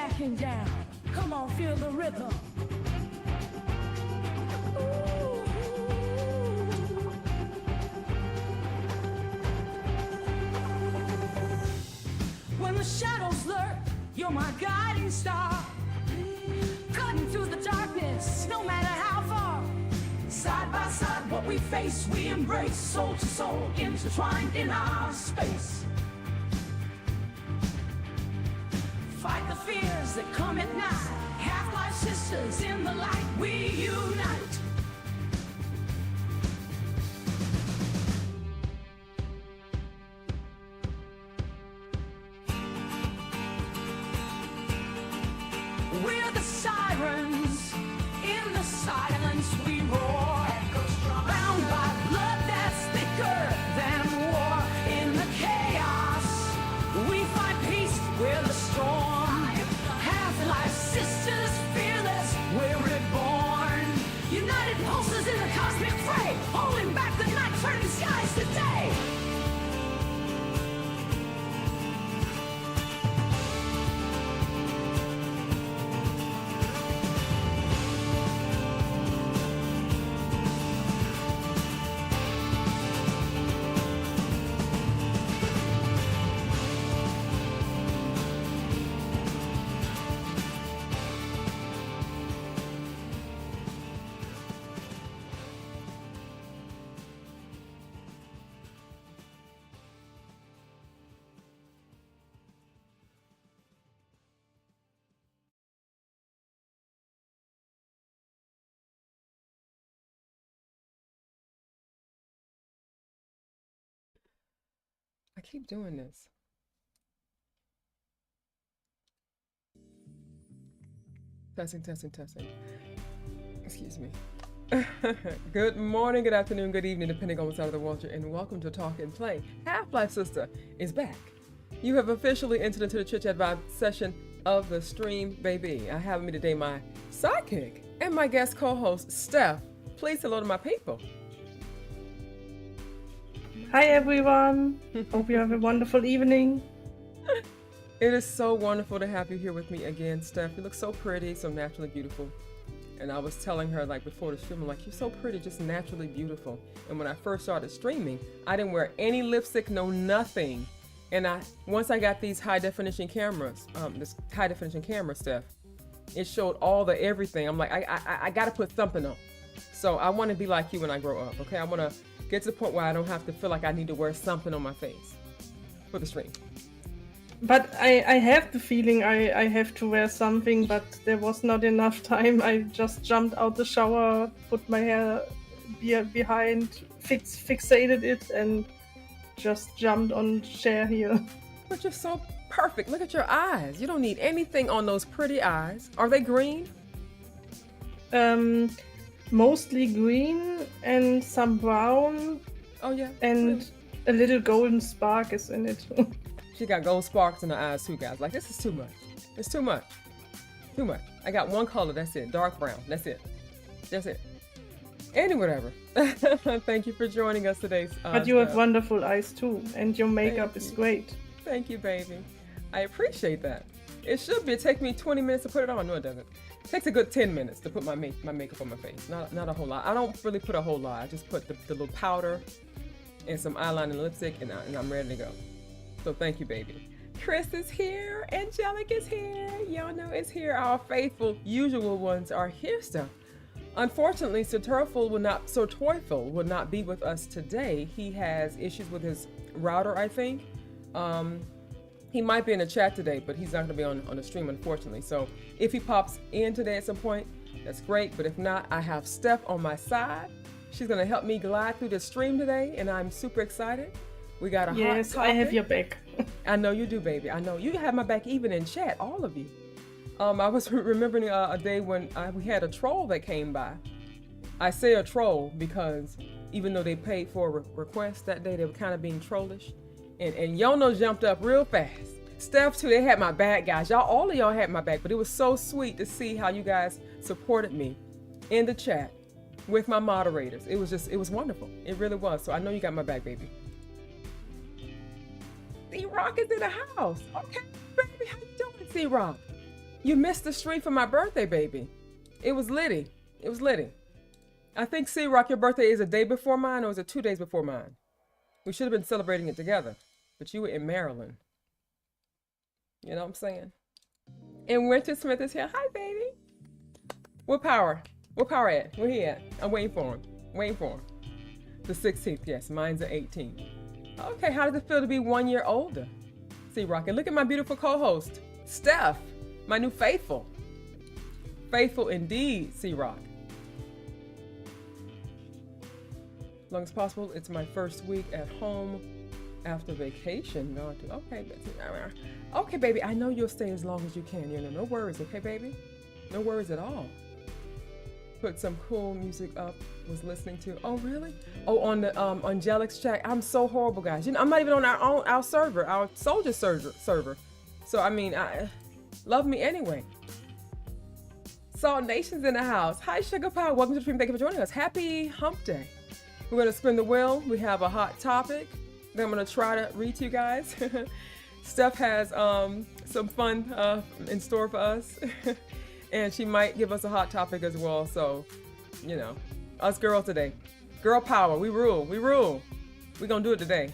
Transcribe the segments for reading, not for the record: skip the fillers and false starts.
backing down. Come on, feel the rhythm. Ooh. When the shadows lurk, you're my guiding star. Cutting through the darkness, no matter how far. Side by side, what we face, we embrace. Soul to soul, intertwined in our space. Fight the fears that come at night. Half-life sisters in the light, we unite. We're the sirens, in the silence we roar. Bound by blood that's thicker than war. In the chaos, we find peace, we're the storm. Half-life sisters, fearless, we're reborn. United pulses in the cosmic fray, holding back the night, turning skies to day. I keep doing this. Testing, testing, testing. Excuse me. Good morning, good afternoon, good evening, depending on what side of the world you're in, and welcome to Talk and Play. HalfLifeSistah is back. You have officially entered into the Chit-Chat Vibe Session of the stream, baby. I have with me today my sidekick and my guest co-host, Steff. Please hello to my people. Hi everyone, hope you have a wonderful evening. It is so wonderful to have you here with me again, Steff. You look so pretty, so naturally beautiful. And I was telling her, like, before the stream, I'm like, you're so pretty, just naturally beautiful. And when I first started streaming, I didn't wear any lipstick, no nothing. And once I got these high definition cameras, this high definition camera, Steff, it showed all the everything. I'm like, I gotta put something on. So I want to be like you when I grow up, okay? I want to get to the point where I don't have to feel like I need to wear something on my face for the stream. But I have the feeling I have to wear something, but there was not enough time. I just jumped out the shower, put my hair behind, fixated it, and just jumped on chair here. But you're so perfect. Look at your eyes. You don't need anything on those pretty eyes. Are they green? Mostly green and some brown. Oh yeah. And a little golden spark is in it. She got gold sparks in her eyes too, guys. Like, this is too much. It's too much. Too much. I got one color, that's it. Dark brown. That's it. That's it. Any whatever. Thank you for joining us today. But you have wonderful eyes too, and your makeup is great. Thank you, baby. I appreciate that. It should be. It takes me 20 minutes to put it on. No, it doesn't. It takes a good 10 minutes to put my makeup on my face. Not a whole lot. I don't really put a whole lot. I just put the little powder and some eyeliner and lipstick, and I'm ready to go. So thank you, baby. Chris is here. Angelic is here. Jono is here. Our faithful, usual ones are here still. Unfortunately, Sir Teufel will not be with us today. He has issues with his router, I think. He might be in the chat today, but he's not going to be on the stream, unfortunately. So if he pops in today at some point, that's great. But if not, I have Steff on my side. She's going to help me glide through the stream today, and I'm super excited. We got a hot topic. Yes, I have your back. I know you do, baby. I know you have my back, even in chat, all of you. I was remembering a day when we had a troll that came by. I say a troll because even though they paid for a request that day, they were kind of being trollish. And Jono jumped up real fast. Steff too, they had my back, guys. All of y'all had my back, but it was so sweet to see how you guys supported me in the chat with my moderators. It was wonderful. It really was. So I know you got my back, baby. C-Rock is in the house. Okay, baby, how you doing, C-Rock? You missed the stream for my birthday, baby. It was litty. It was litty. I think, C-Rock, your birthday is a day before mine, or is it 2 days before mine? We should have been celebrating it together, but you were in Maryland. You know what I'm saying? And Winter Smith is here. Hi, baby. What power? What power at? Where he at? I'm waiting for him. Waiting for him. The 16th, yes. Mine's the 18th. Okay, how does it feel to be 1 year older? C-Rock, and look at my beautiful co-host, Steff, my new faithful. Faithful indeed, C-Rock. As long as possible, it's my first week at home after vacation. Okay, baby, I know you'll stay as long as you can. You know, no worries, okay, baby? No worries at all. Put some cool music up, was listening to. Oh, really? Oh, on the Angelic's chat. I'm so horrible, guys. You know, I'm not even on our server, our soldier server. So, I mean, love me anyway. Salt Nation's in the house. Hi, Sugar Pie. Welcome to the stream. Thank you for joining us. Happy hump day. We're going to spin the wheel. We have a hot topic that I'm going to try to read to you guys. Steph has some fun in store for us. And she might give us a hot topic as well. So, you know, us girls today. Girl power. We rule. We rule. We're going to do it today.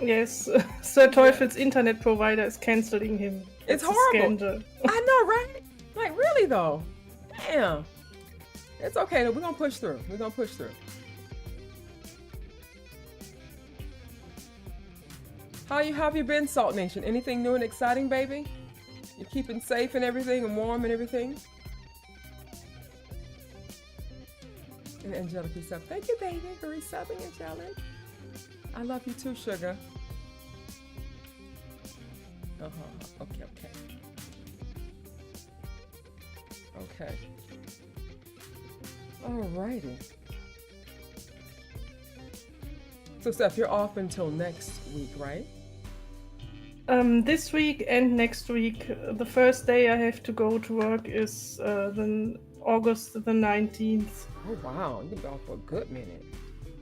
Yes, Sir Teufel's internet provider is canceling him. It's a horrible. scandal. I know, right? Like, really, though? Damn. It's okay, though. We're going to push through. We're going to push through. How have you been, Salt Nation? Anything new and exciting, baby? You keeping safe and everything and warm and everything? And Angelic resub. Thank you, baby, for resubbing, Angelic. I love you too, sugar. Okay. Okay. Alrighty. So, Steph, you're off until next week, right? This week and next week. The first day I have to go to work is then August the 19th. Oh, wow. You've been off for a good minute.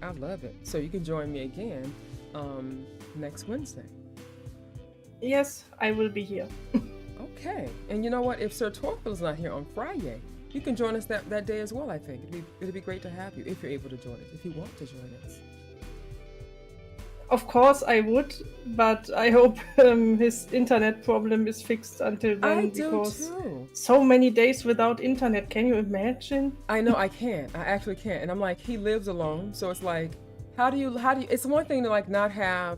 I love it. So you can join me again next Wednesday. Yes, I will be here. Okay. And you know what? If Sir Torquil's not here on Friday, you can join us that day as well, I think. It'd be great to have you if you're able to join us, if you want to join us. Of course I would, but I hope his internet problem is fixed until then. I do because too. so many days without internet, can you imagine? I know, I can't. I actually can't. And I'm like, he lives alone, so it's like, how do you, it's one thing to like not have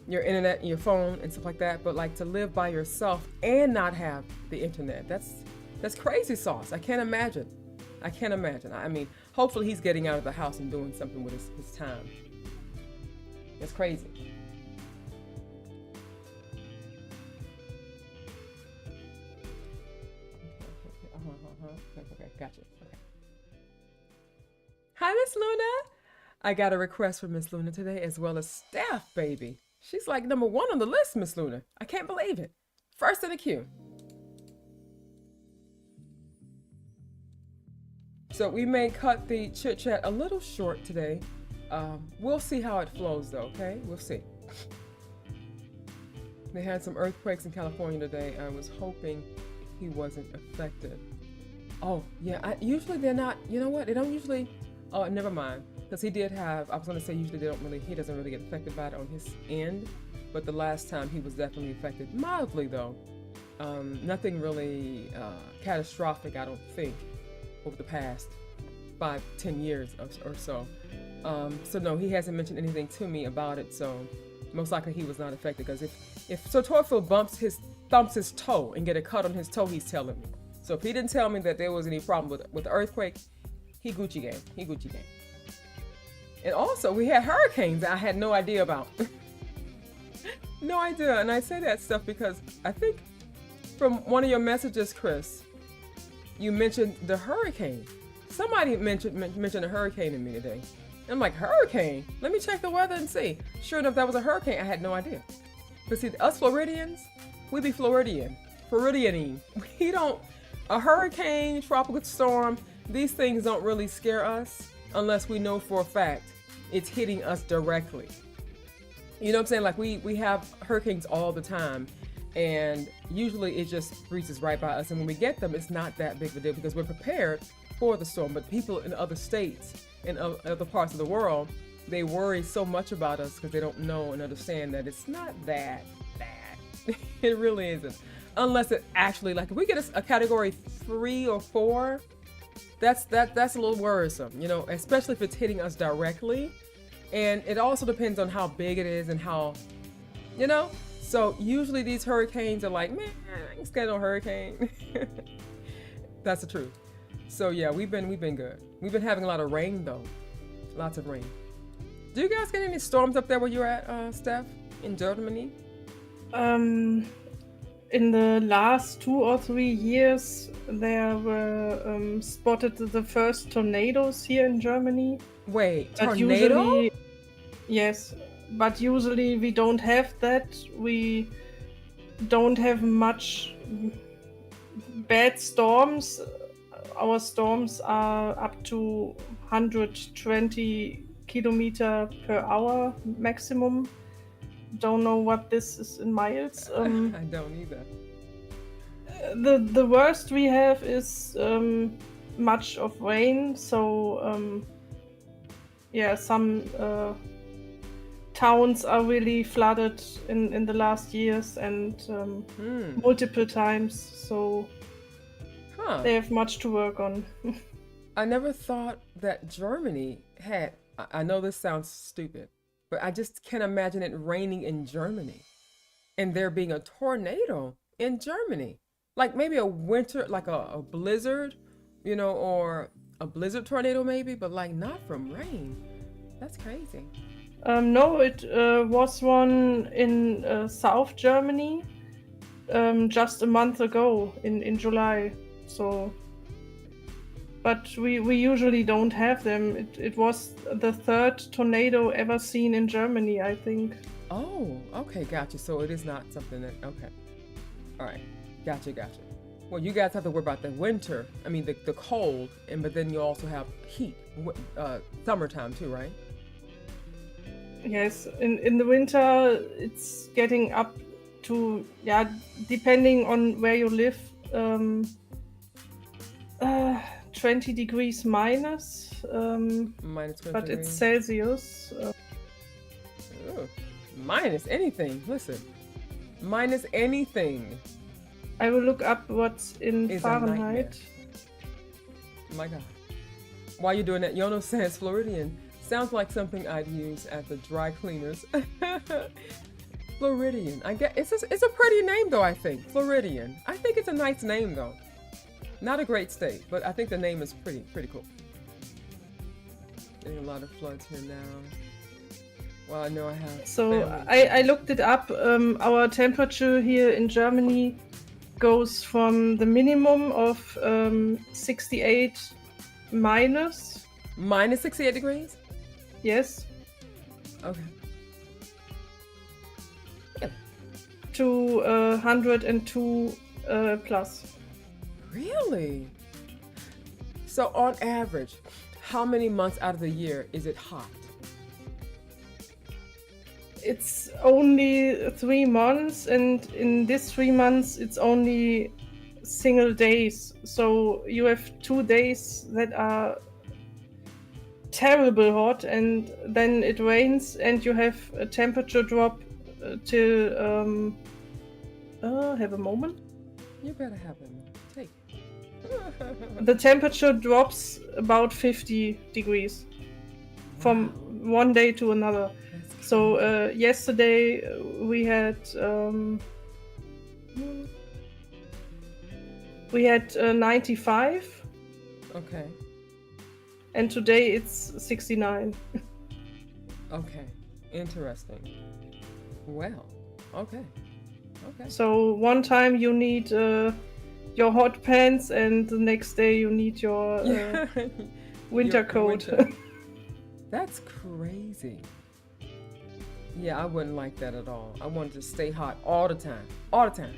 your internet and your phone and stuff like that, but like to live by yourself and not have the internet. That's crazy sauce. I can't imagine. I mean, hopefully he's getting out of the house and doing something with his time. It's crazy. Okay, gotcha. Okay. Hi, Miss Luna. I got a request from Miss Luna today, as well as Steff, baby. She's like #1 on the list, Miss Luna. I can't believe it. First in the queue. So we may cut the chit chat a little short today. We'll see how it flows though, okay? We'll see. They had some earthquakes in California today. I was hoping he wasn't affected. Oh, yeah, usually they're not, you know what? They don't usually, oh, never mind. Because he did have, I was going to say usually he doesn't really get affected by it on his end. But the last time he was definitely affected, mildly though. Nothing really catastrophic, I don't think, over the past 5-10 years or so. So no, he hasn't mentioned anything to me about it, so most likely he was not affected, because if Sir Torfil thumps his toe and get a cut on his toe, he's telling me. So if he didn't tell me that there was any problem with the earthquake, he Gucci gang. And also, we had hurricanes that I had no idea about. No idea, and I say that stuff because I think from one of your messages, Chris, you mentioned the hurricane. Somebody mentioned a hurricane to me today. And I'm like, hurricane? Let me check the weather and see. Sure enough, that was a hurricane. I had no idea. But see, us Floridians, we be Floridianing. We don't, a hurricane, tropical storm, these things don't really scare us unless we know for a fact it's hitting us directly. You know what I'm saying? Like we have hurricanes all the time. And usually it just breezes right by us. And when we get them, it's not that big of a deal because we're prepared for the storm. But people in other states, in other parts of the world, they worry so much about us because they don't know and understand that it's not that bad. It really isn't. Unless it actually, like if we get a category 3 or 4, that's a little worrisome, you know, especially if it's hitting us directly. And it also depends on how big it is and how, you know. So usually these hurricanes are like, man, I ain't scared of no hurricane. That's the truth. So yeah, we've been good. We've been having a lot of rain though, lots of rain. Do you guys get any storms up there where you're at, Steff, in Germany? In the last 2 or 3 years, there were spotted the first tornadoes here in Germany. Wait, But tornado? usually, yes, but usually we don't have that. We don't have much bad storms. Our storms are up to 120 kilometer per hour maximum. Don't know what this is in miles. I don't either. The worst we have is much of rain. So yeah, some towns are really flooded in the last years and multiple times. So they have much to work on. I never thought that Germany had, I know this sounds stupid, but I just can't imagine it raining in Germany and there being a tornado in Germany. Like maybe a winter, like a blizzard, you know, or a blizzard tornado maybe, but like not from rain. That's crazy. No, it was one in South Germany just a month ago in July. So, but we usually don't have them. It was the 3rd tornado ever seen in Germany, I think. Oh, okay, gotcha. So it is not something that, okay. All right, gotcha. Well, you guys have to worry about the winter, I mean the cold, but then you also have heat, summertime too, right? Yes, in the winter it's getting up to, yeah, depending on where you live, 20 degrees minus, Minus 20 but it's degrees. Celsius. Ooh, minus anything, listen. Minus anything I will look up what's in is Fahrenheit. a nightmare. My God. While you're doing that, Jono says Floridian. Sounds like something I'd use at the dry cleaners. Floridian. I get it's a pretty name though, I think. Floridian. I think it's a nice name though. Not a great state, but I think the name is pretty cool. Getting a lot of floods here now. Well, I know I have. So family. I looked it up. Our temperature here in Germany goes from the minimum of 68 minus. Minus 68 degrees? Yes. Okay. To 102 plus. Really? So on average, how many months out of the year is it hot? It's only 3 months, and in these 3 months, it's only single days. So you have 2 days that are terrible hot, and then it rains, and you have a temperature drop till. Have a moment. You better have them. Take it. The temperature drops about 50 degrees from one day to another. So yesterday we had 95, Okay. and today it's 69. Okay. Interesting. Well, okay. Okay. So one time you need your hot pants, and the next day you need your winter Your coat. winter. That's crazy. Yeah, I wouldn't like that at all. I wanted to stay hot all the time. All the time.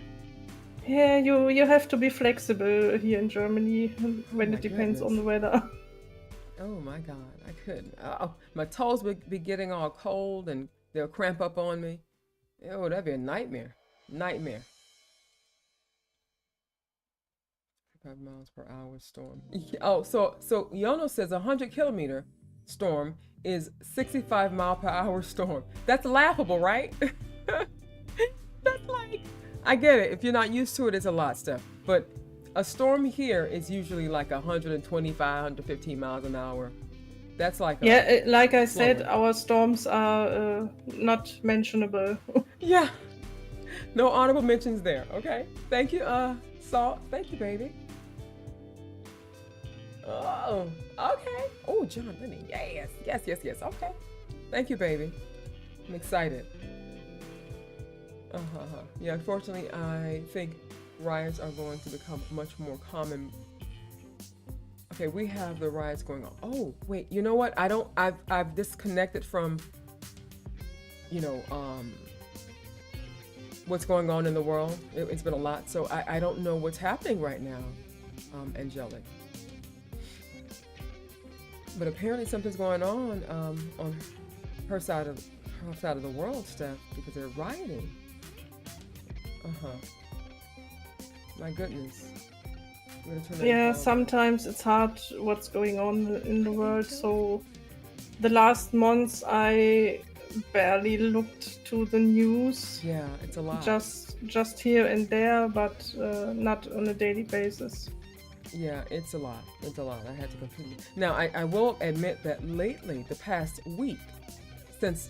Yeah, you have to be flexible here in Germany when my it depends on goodness. the weather. Oh my God, I couldn't. Oh, my toes would be getting all cold and they'll cramp up on me. Oh, that'd be a nightmare. Nightmare. 5 miles per hour storm. Oh, so Jono says 100-kilometer storm is 65 mile per hour storm. That's laughable, right? That's like, I get it. If you're not used to it, it's a lot, Steff. But a storm here is usually like 125, 115 miles an hour. That's like like I said, slower. our storms are not mentionable. Yeah. No honorable mentions there. Okay. Thank you, Salt. Thank you, baby. Oh, okay. Oh, John Lennon. Yes. Okay. Thank you, baby. I'm excited. Yeah, unfortunately, I think riots are going to become much more common. Okay, we have the riots going on. Oh, wait, you know what? I've disconnected from, what's going on in the world. It's been a lot, so I don't know what's happening right now, Angelic. But apparently something's going on her side of the world, Steff, because they're rioting. My goodness. Yeah, sometimes it's hard what's going on in the world. So the last months I barely looked to the news. Yeah, it's a lot. Just here and there, but not on a daily basis. Yeah, it's a lot. I had to completely. Now, I will admit that lately, the past week, since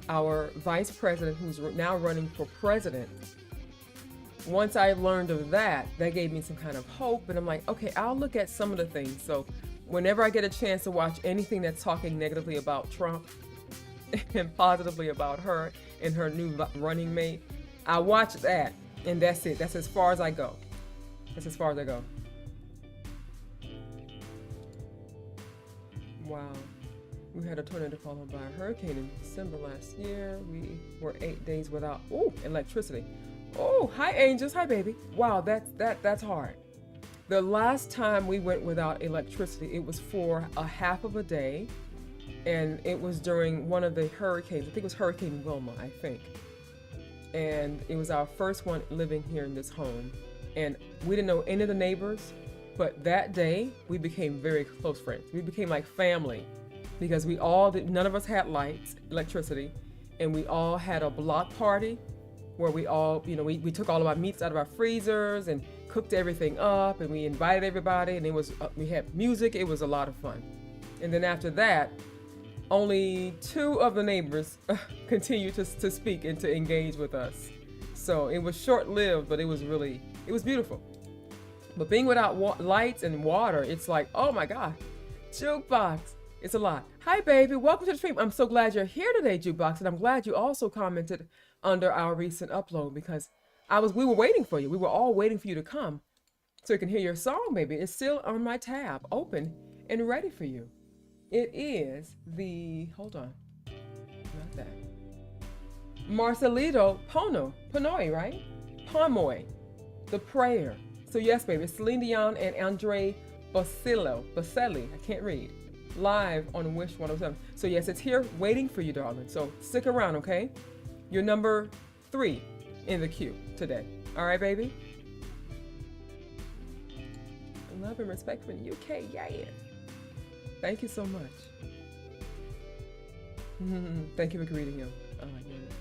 our vice president, who's now running for president, once I learned of that gave me some kind of hope. And I'm like, okay, I'll look at some of the things. So whenever I get a chance to watch anything that's talking negatively about Trump and positively about her and her new running mate, I watch that. And that's it. That's as far as I go. Wow. We had a tornado followed by a hurricane in December last year. We were 8 days without electricity. Oh, hi angels, hi baby. Wow, that's hard. The last time we went without electricity, it was for a half of a day, and it was during one of the hurricanes. I think it was Hurricane Wilma, I think. And it was our first one living here in this home. And we didn't know any of the neighbors, but that day we became very close friends. We became like family because none of us had lights, electricity, and we all had a block party where we all, we took all of our meats out of our freezers and cooked everything up, and we invited everybody, and it was we had music. It was a lot of fun. And then after that, only 2 of the neighbors continued to speak and to engage with us. So it was short-lived, but it was beautiful. But being without lights and water, it's like, oh my God, Jukebox. It's a lot. Hi, baby. Welcome to the stream. I'm so glad you're here today, Jukebox, and I'm glad you also commented under our recent upload because we were waiting for you. We were all waiting for you to come so you can hear your song, baby. It's still on my tab, open and ready for you. It is hold on, not that. Marcelito Ponoi, right? Pomoy, The Prayer. So yes, baby, it's Celine Dion and Andre Bocelli, I can't read, live on Wish 107. So yes, it's here waiting for you, darling. So stick around, okay? You're number 3 in the queue today. All right, baby? Love and respect from the UK, yeah. Thank you so much. Thank you for greeting him. Oh my goodness.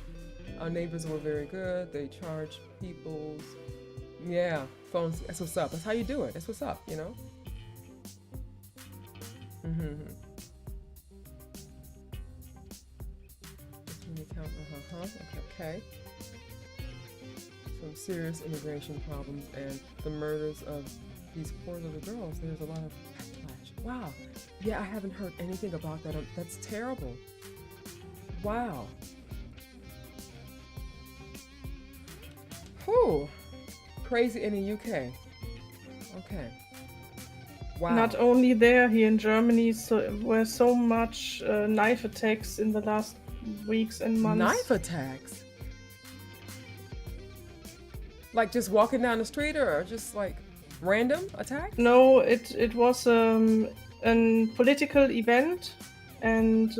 Our neighbors were very good. They charged people's, phones. That's what's up. That's how you do it. That's what's up, Okay. Some serious immigration problems and the murders of these poor little girls. There's a lot of backlash. Wow. Yeah, I haven't heard anything about that. That's terrible. Wow. Whew. Crazy in the UK. Okay. Wow. Not only there, here in Germany, were so much knife attacks in the last weeks and months. Knife attacks? Like just walking down the street or just like random attacks? No, it was a political event and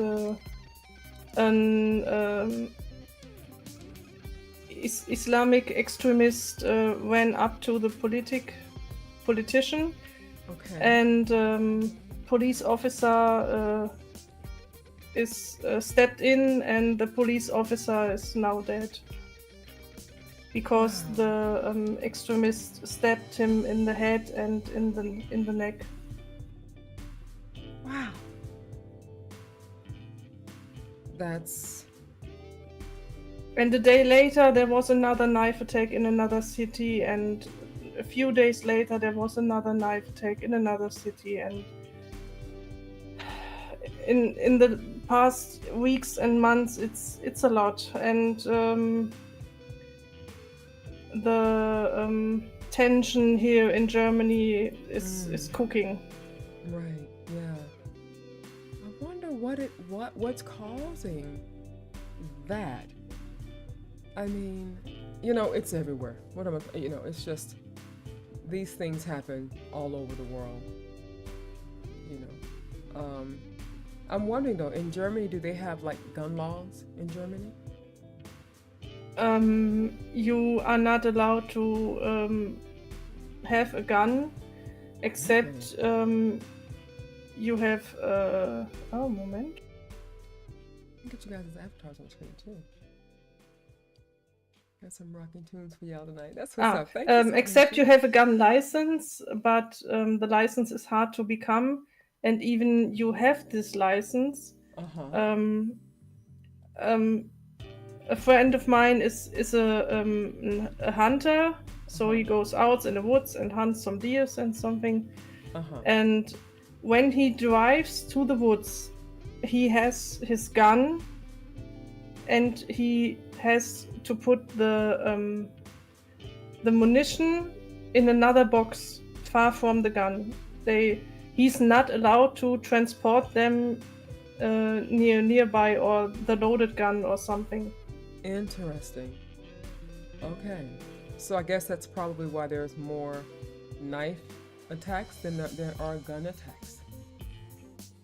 Islamic extremist went up to the politician, Okay. and police officer is stepped in, and the police officer is now dead because Wow. the extremist stabbed him in the head and in the neck. Wow. That's And a day later, there was another knife attack in another city, and a few days later, there was another knife attack in another city, and in the past weeks and months, it's a lot, and the tension here in Germany is cooking. right. Yeah. I wonder what's causing that. I mean, it's everywhere. It's just these things happen all over the world. I'm wondering though, in Germany, do they have like gun laws in Germany? You are not allowed to have a gun, except you have. Oh, moment. Get you guys' avatars on screen too. Got some rocking tunes for y'all tonight. That's what's up. Thank you so Except much. you have a gun license, but the license is hard to become, and even you have this license. A friend of mine is a hunter, so he goes out in the woods and hunts some deer and something. And when he drives to the woods, he has his gun, and he has to put the munition in another box far from the gun. He's not allowed to transport them nearby, or the loaded gun or something. Interesting. Okay. So I guess that's probably why there's more knife attacks than there are gun attacks.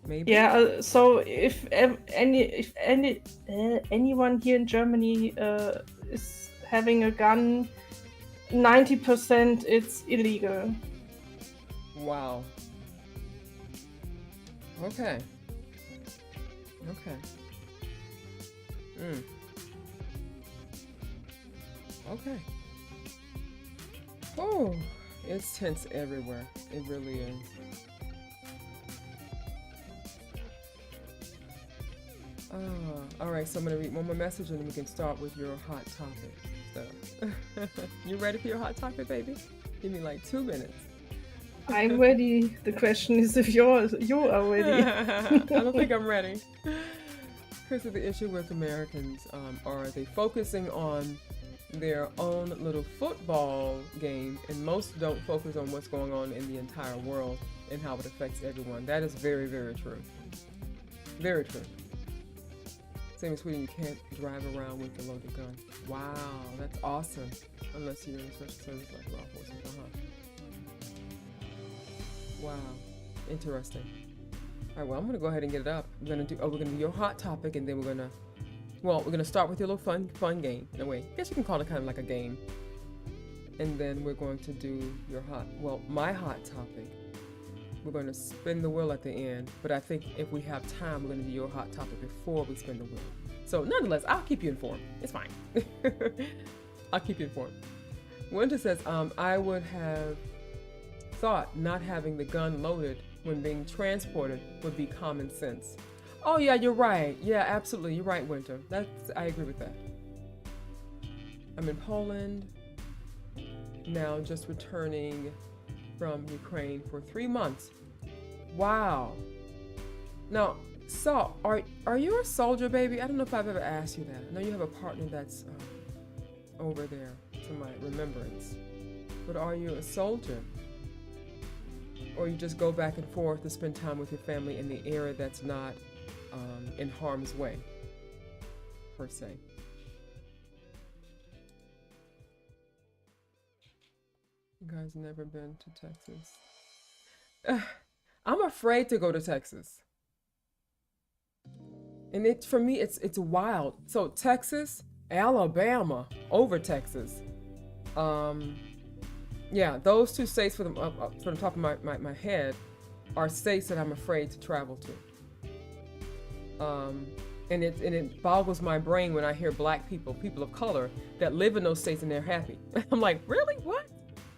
Maybe. Yeah. So if anyone here in Germany is having a gun, 90% it's illegal. Wow. Okay. Okay. Oh, it's tense everywhere. It really is. All right, so I'm gonna read one more message and then we can start with your hot topic. So, you ready for your hot topic, baby? Give me like 2 minutes. I'm ready. The question is if you are ready. I don't think I'm ready. Here's the issue with Americans. Are they focusing on their own little football game, and most don't focus on what's going on in the entire world and how it affects everyone. That is very, very true. Very true. Same as Sweden, you can't drive around with a loaded gun. Wow, that's awesome. Unless you're in a special service like law enforcement. Wow, interesting. All right, well, I'm gonna go ahead and get it up. We're gonna do your hot topic, and then we're gonna start with your little fun game. In a way, I guess you can call it kind of like a game. And then we're going to do my hot topic. We're going to spin the wheel at the end, but I think if we have time, we're going to do your hot topic before we spin the wheel. So nonetheless, I'll keep you informed. It's fine. I'll keep you informed. Winter says, I would have thought not having the gun loaded when being transported would be common sense. Oh yeah, you're right. Yeah, absolutely. You're right, Winter. I agree with that. I'm in Poland now, just returning from Ukraine for 3 months. Wow. Now, so are you a soldier, baby? I don't know if I've ever asked you that. I know you have a partner that's over there, to my remembrance. But are you a soldier? Or you just go back and forth to spend time with your family in the area that's not in harm's way, per se? You guys never been to Texas? I'm afraid to go to Texas. And for me, it's wild. So Texas, Alabama over Texas. Yeah, those two states from the top of my head are states that I'm afraid to travel to. And it boggles my brain when I hear black people of color that live in those states and they're happy. I'm like, really? What?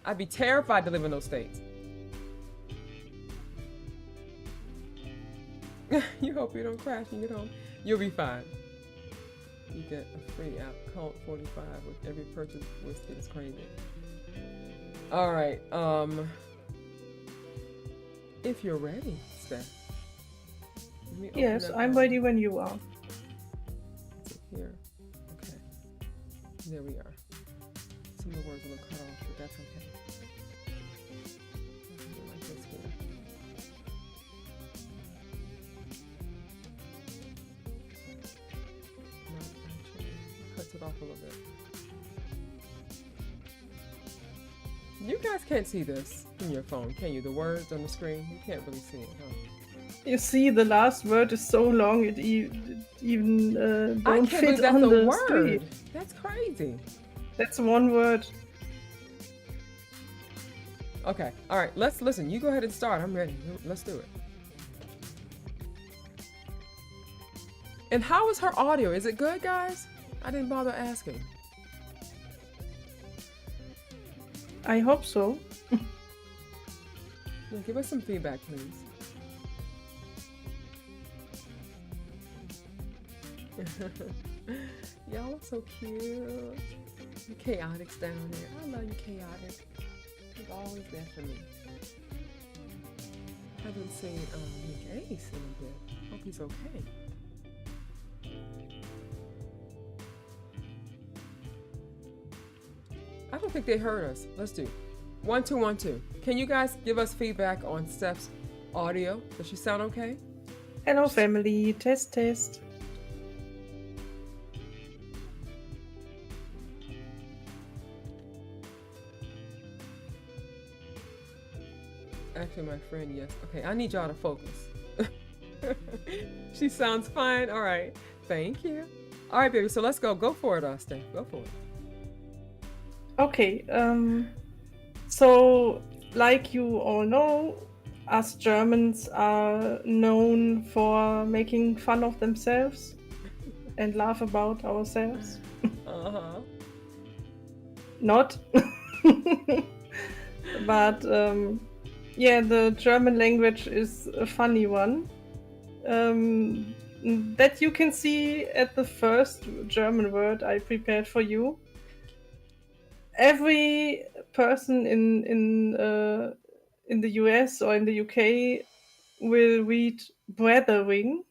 I'd be terrified to live in those states. You hope you don't crash and get home. You'll be fine. You get a free app called 45 with every purchase. Whiskey is crazy. All right. If you're ready, Steff. Yes, I'm ready when you are. Here. Okay. There we are. Some of the words will cut off, but that's okay. Like this here. No, actually, cuts it off a little bit. You guys can't see this in your phone, can you? The words on the screen, you can't really see it, huh? You see, the last word is so long it even don't fit on the screen. That's crazy. That's one word. Okay, all right, let's listen. You go ahead and start. I'm ready. Let's do it. And how is her audio? Is it good, guys? I didn't bother asking. I hope so. Yeah, give us some feedback, please. Y'all are so cute. You chaotics down there. I love you, chaotic. He's always there for me. Haven't seen Nick Ace in a bit. Hope he's okay. I don't think they heard us. Let's do 1 2 1 2. Can you guys give us feedback on Steff's audio? Does she sound okay? Hello, family. Test, test. Actually, my friend, yes. Okay, I need y'all to focus. She sounds fine. All right. Thank you. All right, baby. So let's go. Go for it, Steff. Go for it. Okay. So, like you all know, us Germans are known for making fun of themselves and laugh about ourselves. Uh-huh. Not. But, yeah, the German language is a funny one. That you can see at the first German word I prepared for you. Every person in the US or in the UK will read brathering.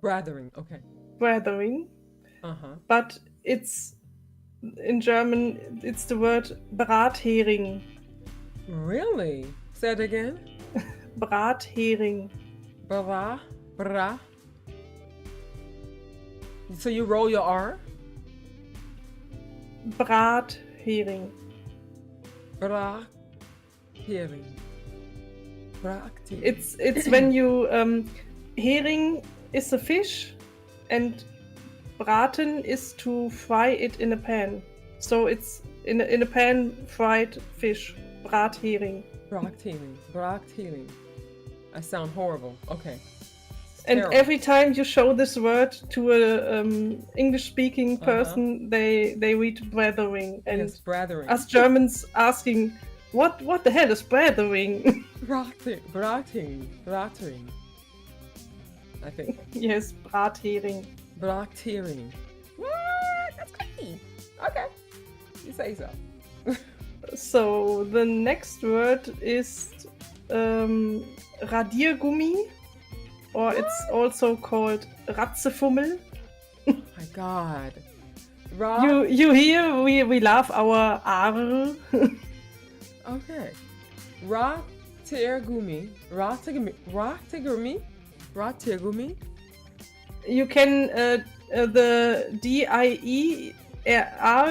Brathering. Okay. Brathering. Uh-huh. But it's in German, it's the word Brathering. Really? Say it again. Brathering. Bra. So you roll your R? Brathering. Brathering. It's when you herring is a fish and braten is to fry it in a pan. So it's in a pan fried fish. Brathering. Brathering. I sound horrible. Okay. And terrible. Every time you show this word to a English-speaking person, they read brathering. And yes, brathering. us Germans asking, what the hell is brathering? Brathering. I think. Yes, brathering. Brathering. What? That's crazy. Okay. You say so. So the next word is Radiergummi, or it's also called Ratzefummel. Oh my god. You hear we laugh our R. Okay. Ratiergummi. You can the DIER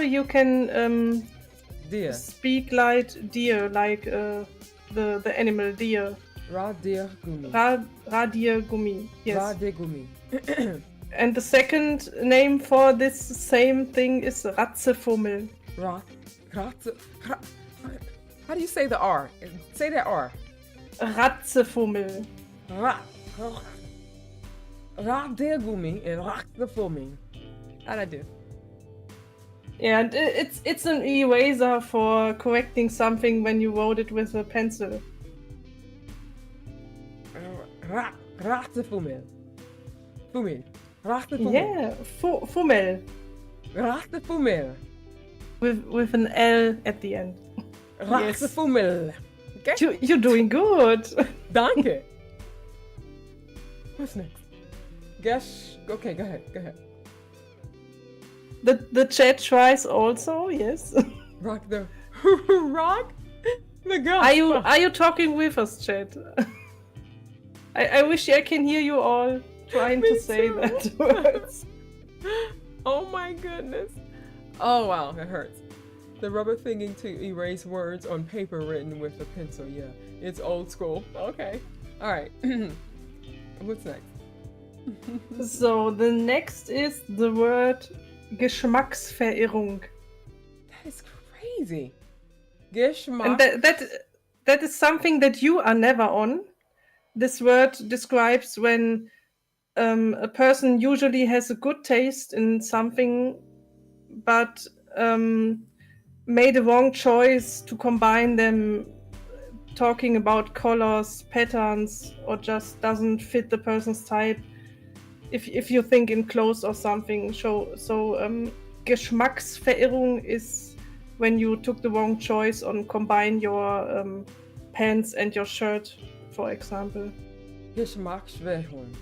you can Deer. speak like deer, like the animal deer. Radiergummi. Radiergummi. Yes. Radiergummi. And the second name for this same thing is Ratzefummel. How do you say the R? Say that R. Ratzefummel. Radegummi and Ratzefummel. How'd I do? Yeah, and it's an eraser for correcting something when you wrote it with a pencil. Ratzefummel. Fummel. Ratzefummel. Yeah, Fummel. Ratzefummel. With an L at the end. Ratzefummel. Okay. You're doing good. Danke. What's next? Guess. Okay, go ahead. The chat tries also, yes. Rock the girl. Are you talking with us, chat? I wish I can hear you all trying Me to say too. that words. Oh my goodness. Oh wow, that hurts. The rubber thingy to erase words on paper written with a pencil. Yeah, it's old school. Okay. All right. What's next? So the next is the word Geschmacksverirrung. That is crazy. Geschmack. And that is something that you are never on. This word describes when a person usually has a good taste in something, but made a wrong choice to combine them, talking about colors, patterns, or just doesn't fit the person's type. If you think in clothes or something, so Geschmacksverirrung is when you took the wrong choice on combine your pants and your shirt, for example. Geschmacksverirrung.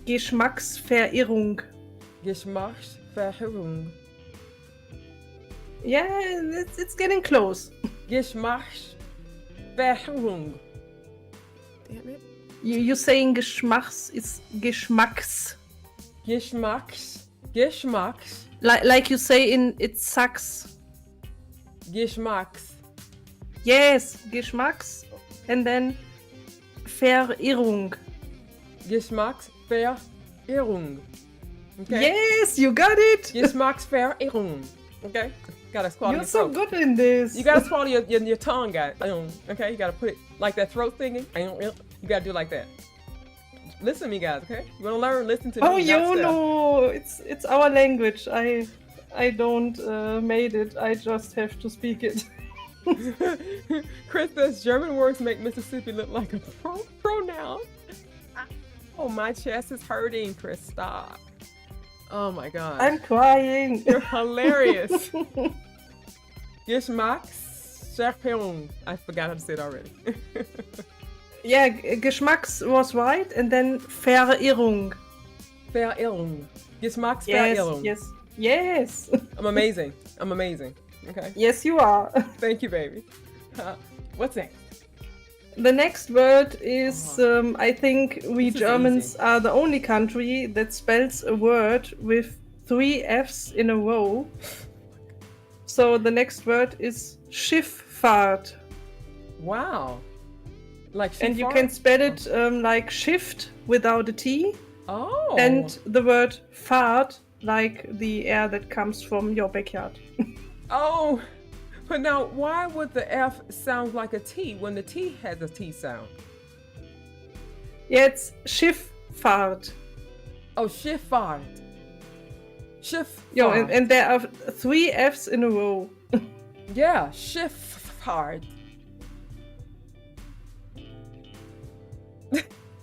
Geschmacksverirrung. Geschmacksverirrung. Yeah, it's getting close. Geschmacksverirrung. Damn it. You saying Geschmacks is Geschmacks. Geschmacks. Like you say in it sucks. Geschmacks. Yes, Geschmacks. And then Verirrung. Geschmacksverirrung. Okay. Yes, you got it. Geschmacksverirrung. Okay. Gotta swallow You're your so throat. good in this. You gotta swallow your tongue, guys. Okay, you gotta put it like that throat thingy. You gotta do it like that. Listen to me, guys. Okay, you wanna learn? Listen to me. Oh, not Steff. Jono, it's our language. I don't made it. I just have to speak it. Chris says German words make Mississippi look like a pronoun. Oh, my chest is hurting, Chris. Stop. Oh my god. I'm crying. You're hilarious. Geschmacksverirrung. I forgot how to say it already. Yeah, Geschmacks was right, and then Verirrung. Verirrung. Geschmacksverirrung. Yes. I'm amazing. Okay. Yes, you are. Thank you, baby. What's next? The next word is, I think we This is Germans easy. are the only country that spells a word with 3 F's in a row. So the next word is Schifffahrt. Wow. Like And you fart? can spell it like shift without a T. Oh. And the word Fahrt like the air that comes from your backyard. Oh. But now, why would the F sound like a T when the T has a T sound? Yeah, it's Schifffahrt. Oh, Schifffahrt. Yo, Schifffahrt. and there are 3 F's in a row. Yeah, Schifffahrt.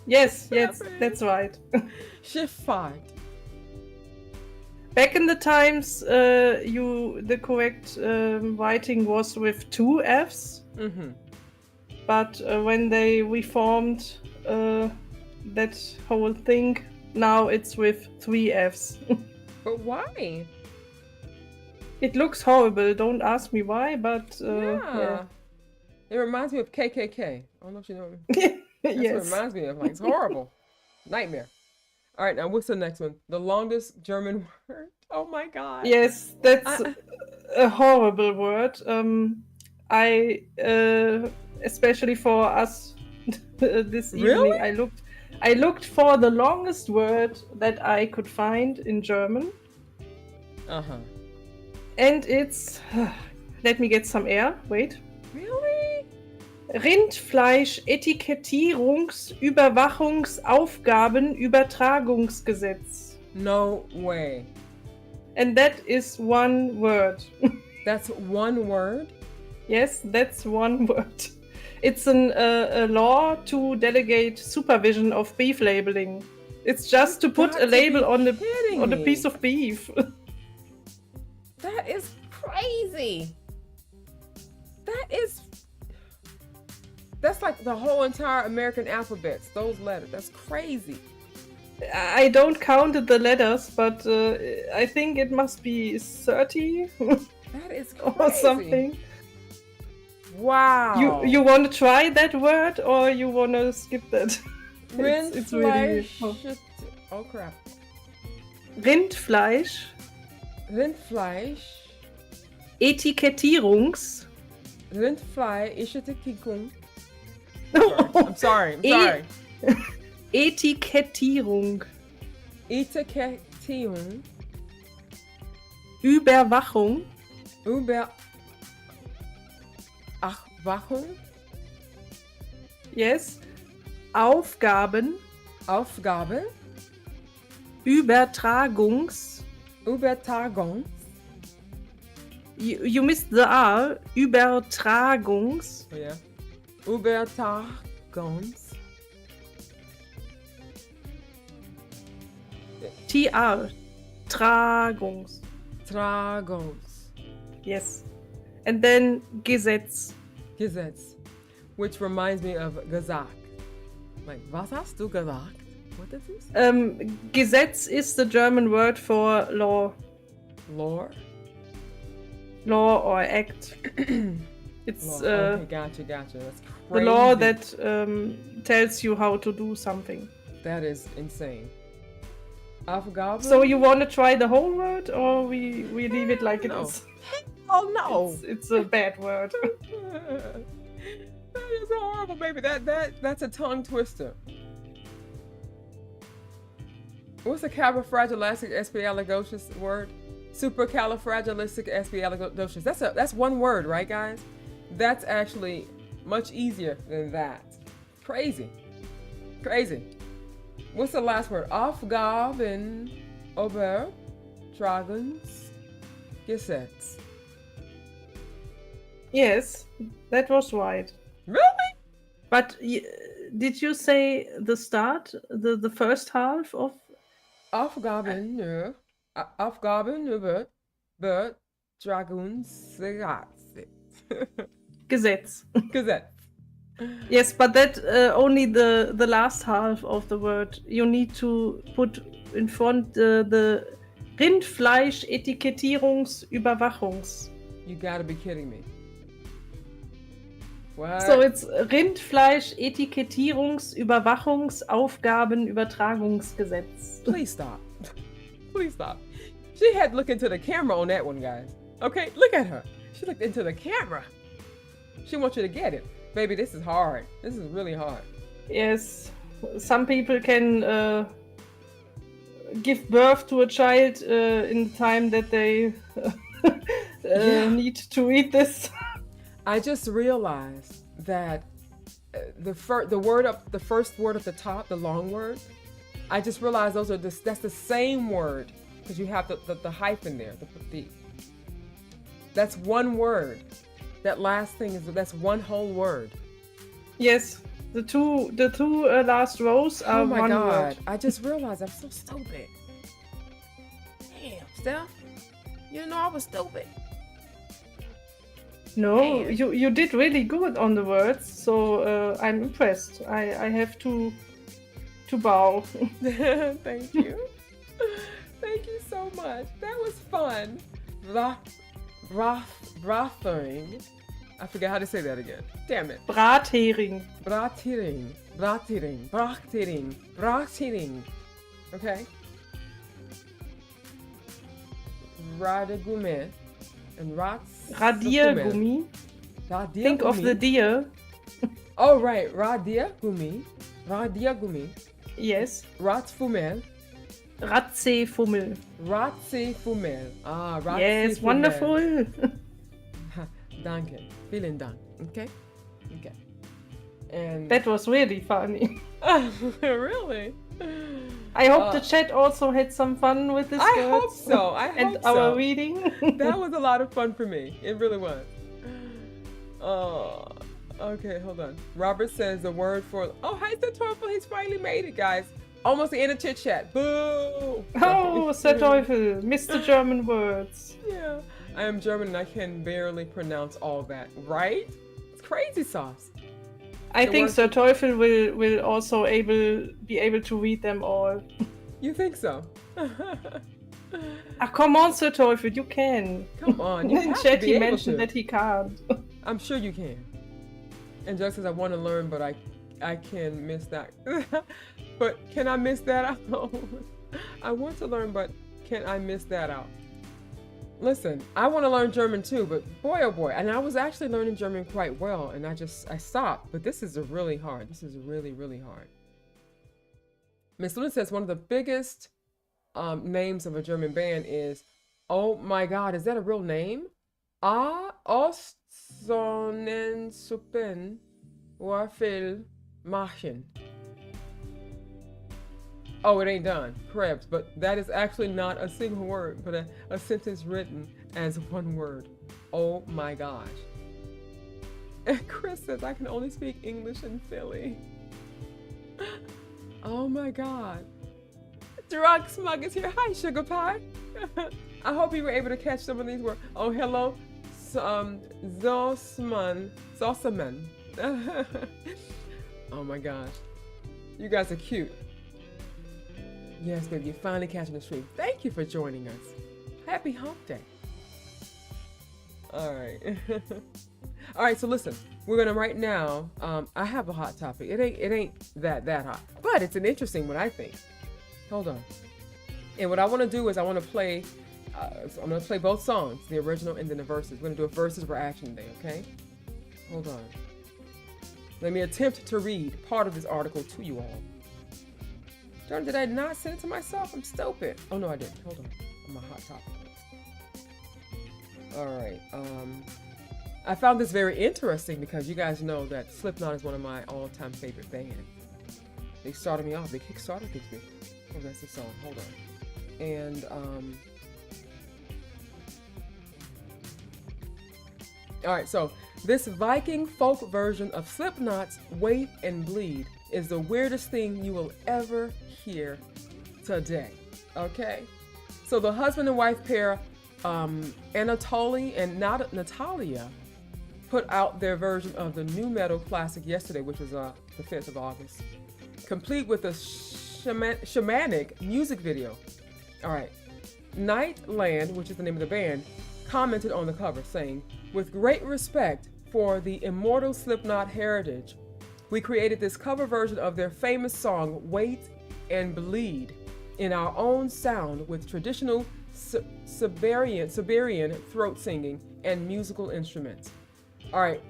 Yes, Happening. that's right. Schifffahrt. Back in the times, the correct writing was with 2 F's. Mm-hmm. But when they reformed that whole thing, now it's with 3 F's. But why? It looks horrible. Don't ask me why, but Yeah. It reminds me of KKK. I don't know if you know. That's what it yes. reminds me of. Like, it's horrible. Nightmare. All right, now what's the next one? The longest German word. Oh my god. Yes, that's a horrible word. I especially for us this evening, Really? I I looked for the longest word that I could find in German, Uh-huh. and it's. Let me get some air. Wait. Really? Rindfleisch-Etiketierungs-Überwachungsaufgabenübertragungsgesetz. No way. And that is one word. That's one word? Yes, that's one word. It's a law to delegate supervision of beef labeling. It's just to put a label on the piece of beef. That is crazy. That's like the whole entire American alphabet. Those letters. That's crazy. I don't count the letters, but I think it must be 30 That is crazy. or something. Wow. You want to try that word or you want to skip that? It's really. Oh crap. Rindfleisch. Rindfleisch. Etikettierungs. Rindfleisch. I'm sorry. Etikettierung. Etikettierung. Überwachung. Überwachung. Yes. Aufgaben. Übertragungs. You missed the R. Übertragungs. Oh, yeah. Übertragungs. TR. Tragungs. Yes. And then Gesetz. Gesetz. Which reminds me of gesagt. Like, was hast du gesagt? What is this? Gesetz is the German word for law. Law Or act. It's law. Okay, gotcha. That's crazy. the law that tells you how to do something. That is insane. Aufgabe? So you want to try the whole word, or we leave it like it is? Oh no! It's a bad word. That is horrible, baby. That's a tongue twister. What's the califragilisticexpialidocious word? Supercalifragilisticexpialidocious. That's one word, right, guys? That's actually much easier than that. Crazy. What's the last word? Aufgaben Übertragungsgesetz. Yes, that was right. Really? But did you say the start, the first half of Aufgaben Übertragungsgesetz. Gesetz? Gesetz. Yes, but that only the last half of the word. You need to put in front the Rindfleisch-Etikettierungsüberwachungs. You gotta be kidding me. What? So it's Rindfleisch-Etikettierungsüberwachungsaufgabenübertragungsgesetz. Please stop. Please stop. She had to look into the camera on that one, guys. Okay, look at her. She looked into the camera. She wants you to get it. Baby, this is hard. This is really hard. Yes, some people can give birth to a child in the time that they need to read this. I just realized that the first word up the top, the long word. I just realized that's the same word because you have the hyphen there. That's one word. That last thing that's one whole word. Yes, the two last rows are one word. Oh my God! Word. I just realized I'm so stupid. Damn, Steff. You didn't know I was stupid. No, you did really good on the words, so I'm impressed. I have to bow. Thank you. Thank you so much. That was fun. Brathering. I forgot how to say that again. Damn it. Brathering. Brathering. Okay. Radegummi and Radiergummi. Think of the deer. Oh right, Radiergummi. Yes. Ratzfumel. Ratzefummel. Ratzfumel. Ah, Ratzfumel. Yes, wonderful. Danke. Vielen Dank. Okay? Okay. And That was really funny. really? I hope the chat also had some fun with this. I hope so. I hope and so. our reading. That was a lot of fun for me. It really was. Okay, hold on. Robert says the word for. Oh, hi, the Teufel. He's finally made it, guys. Almost the end of Chit Chat. Boo! Oh, Sir Teufel, Mr. German words. Yeah, I am German and I can barely pronounce all that, right? It's crazy sauce. I think Sir Teufel will also be able to read them all. You think so? Ah, come on, Sir Teufel, you can. Come on, you In have chat to be he able mentioned to. that he can't. I'm sure you can. And Jack says I want to learn, but I can miss that. But can I miss that out? I want to learn, but can I miss that out? Listen, I want to learn German too, but boy oh boy, and I was actually learning German quite well, and I stopped. But this is really hard. This is really, really hard. Miss Luna says one of the biggest names of a German band is, oh my God, is that a real name? Ostsonnensuppen Waffel Machen. Oh, it ain't done. Krebs, but that is actually not a single word, but a sentence written as one word. Oh my gosh. And Chris says I can only speak English in Philly. Oh my God. Drug Smug is here. Hi, Sugar Pie. I hope you were able to catch some of these words. Oh, hello. Zosman. Oh my gosh. You guys are cute. Yes, baby, you're finally catching the stream. Thank you for joining us. Happy hump day. All right. All right, so listen, we're gonna right now, I have a hot topic. It ain't that hot, but it's an interesting one, I think. Hold on. And what I wanna do is I wanna play, I'm gonna play both songs, the original and then the verses. We're gonna do a verses reaction day, okay? Hold on. Let me attempt to read part of this article to you all. Darn, did I not send it to myself? I'm stupid. Oh no, I didn't. Hold on. I'm a hot topic. All right. I found this very interesting because you guys know that Slipknot is one of my all-time favorite bands. They started me off. They kickstarted me. Oh, that's the song. Hold on. And all right. So this Viking folk version of Slipknot's "Wait and Bleed" is the weirdest thing you will ever hear today. Okay, so the husband and wife pair, Anatoly and Natalia, put out their version of the new metal classic yesterday, which was the 5th of August, complete with a shamanic music video. All right, Nightland, which is the name of the band, commented on the cover saying, "With great respect for the immortal Slipknot heritage, we created this cover version of their famous song, Wait and Bleed, in our own sound with traditional Siberian throat singing and musical instruments." All right,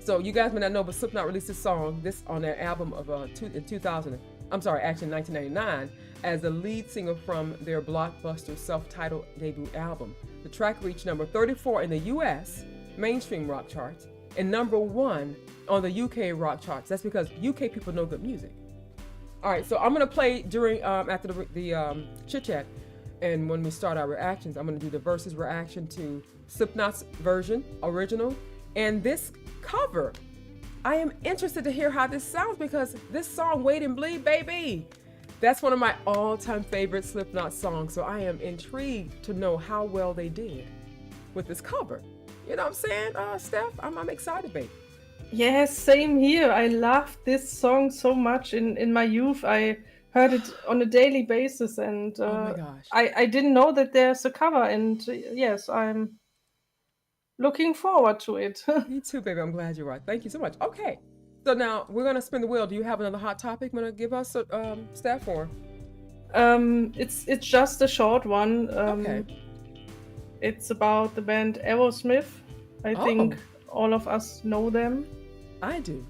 so you guys may not know, but Slipknot released this song on their album of in 2000. I'm sorry, actually in 1999, as the lead singer from their blockbuster self-titled debut album. The track reached number 34 in the U.S. mainstream rock charts and number 1 on the UK rock charts. That's because UK people know good music. All right, so I'm gonna play during after the chit chat, and when we start our reactions, I'm gonna do the versus reaction to Slipknot's version, original, and this cover. I am interested to hear how this sounds because this song, "Wait and Bleed," baby, that's one of my all-time favorite Slipknot songs. So I am intrigued to know how well they did with this cover. You know what I'm saying, Steff? I'm excited, baby. Yes, same here. I loved this song so much in my youth. I heard it on a daily basis, and Oh my gosh. I didn't know that there's a cover, and yes, I'm looking forward to it. Me too, baby. I'm glad you are. Thank you so much. Okay, so now we're gonna spin the wheel. Do you have another hot topic you wanna give us, Steff, or? It's just a short one. Okay. It's about the band Aerosmith. I think all of us know them. I do.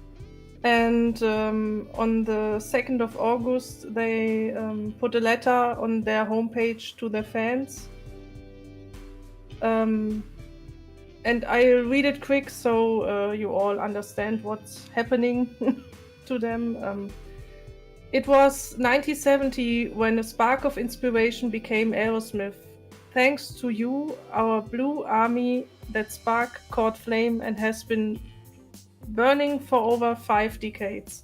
And on the 2nd of August, they put a letter on their homepage to their fans. And I'll read it quick so you all understand what's happening to them. It was 1970 when a spark of inspiration became Aerosmith. Thanks to you, our Blue Army, that spark caught flame and has been burning for over 5 decades.